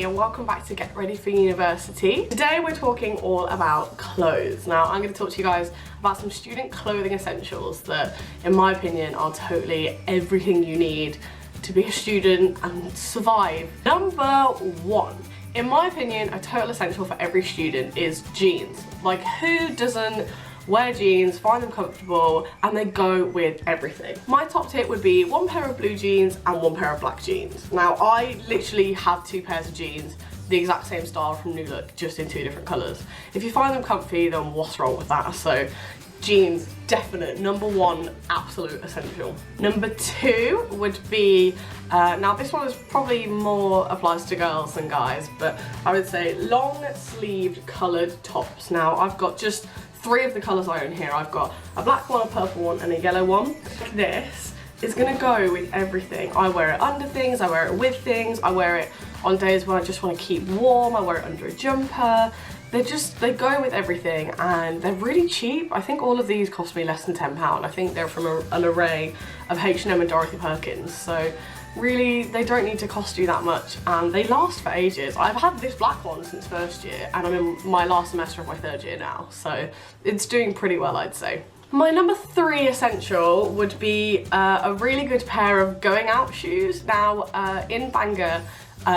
and welcome back to Get Ready for University. Today we're talking all about clothes. Now I'm going to talk to you guys about some student clothing essentials that, in my opinion, are totally everything you need to be a student and survive. Number one, in my opinion, a total essential for every student is jeans. Like, who doesn't wear jeans, find them comfortable, and they go with everything? My top tip would be one pair of blue jeans and one pair of black jeans. Now, I literally have two pairs of jeans, the exact same style from New Look, just in two different colours. If you find them comfy, then what's wrong with that? So, jeans, definite. Number one, absolute essential. Number two would be, now this one is probably more applies to girls than guys, but I would say long sleeved coloured tops. Now, I've got just three of the colours I own here. I've got a black one, a purple one, and a yellow one. This is gonna go with everything. I wear it under things, I wear it with things, I wear it on days when I just want to keep warm, I wear it under a jumper. They go with everything, and they're really cheap. I think all of these cost me less than £10. I think they're from an array of H&M and Dorothy Perkins, so really they don't need to cost you that much, and they last for ages. I've had this black one since first year, and I'm in my last semester of my third year now, so it's doing pretty well, I'd say. My number three essential would be a really good pair of going out shoes. Now, in Bangor,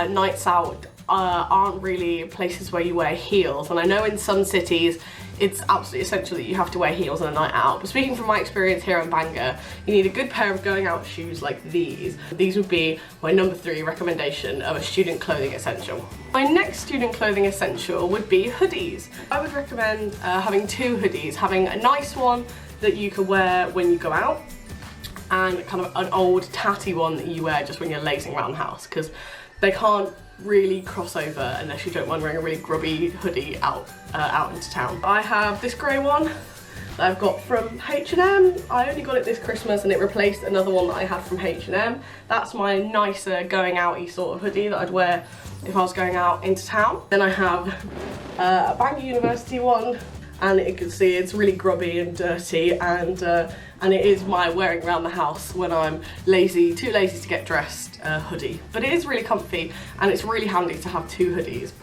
nights out aren't really places where you wear heels, and I know in some cities it's absolutely essential that you have to wear heels on a night out, but speaking from my experience here in Bangor, you need a good pair of going out shoes like these. These would be my number three recommendation of a student clothing essential. My next student clothing essential would be hoodies. I would recommend having two hoodies, having a nice one that you can wear when you go out, and kind of an old tatty one that you wear just when you're lazing around the house, because they can't really cross over unless you don't mind wearing a really grubby hoodie out into town. I have this grey one that I've got from H&M. I only got it this Christmas and it replaced another one that I had from H&M. That's my nicer going out-y sort of hoodie that I'd wear if I was going out into town. Then I have a Bangor University one, and you can see it's really grubby and dirty, and it is my wearing around the house when I'm lazy, too lazy to get dressed hoodie. But it is really comfy, and it's really handy to have two hoodies.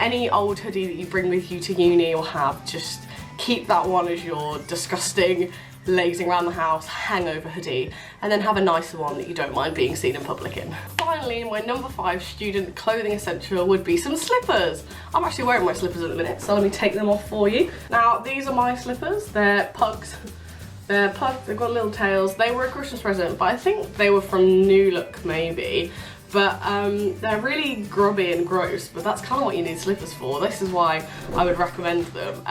Any old hoodie that you bring with you to uni or have, just keep that one as your disgusting, lazing around the house hangover hoodie, and then have a nicer one that you don't mind being seen in public in. Finally, my number five student clothing essential would be some slippers. I'm actually wearing my slippers at the minute, so let me take them off for you. Now, these are my slippers. They're pugs. They're pugs, they've got little tails. They were a Christmas present, but I think they were from New Look maybe. But they're really grubby and gross, but that's kind of what you need slippers for. This is why I would recommend them.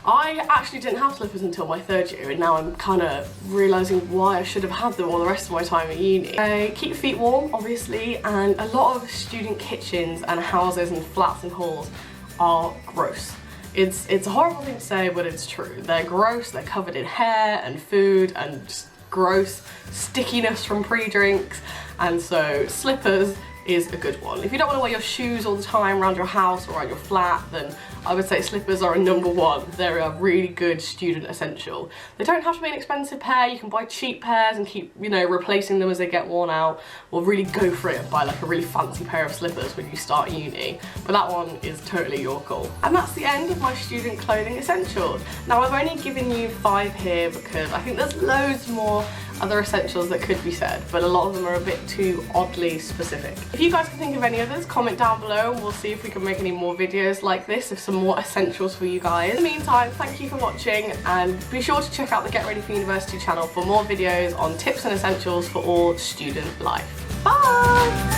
I actually didn't have slippers until my third year, and now I'm kind of realising why I should have had them all the rest of my time at uni. They keep your feet warm, obviously, and a lot of student kitchens and houses and flats and halls are gross. It's a horrible thing to say, but it's true. They're gross, they're covered in hair and food and just gross stickiness from pre-drinks, and so slippers is a good one. If you don't want to wear your shoes all the time around your house or at your flat, then I would say slippers are a number one. They're a really good student essential. They don't have to be an expensive pair. You can buy cheap pairs and keep, you know, replacing them as they get worn out, or really go for it and buy like a really fancy pair of slippers when you start uni. But that one is totally your call. And that's the end of my student clothing essentials. Now, I've only given you 5 here because I think there's loads more other essentials that could be said, but a lot of them are a bit too oddly specific. If you guys can think of any others, comment down below and we'll see if we can make any more videos like this of some more essentials for you guys. In the meantime, thank you for watching, and be sure to check out the Get Ready for University channel for more videos on tips and essentials for all student life. Bye!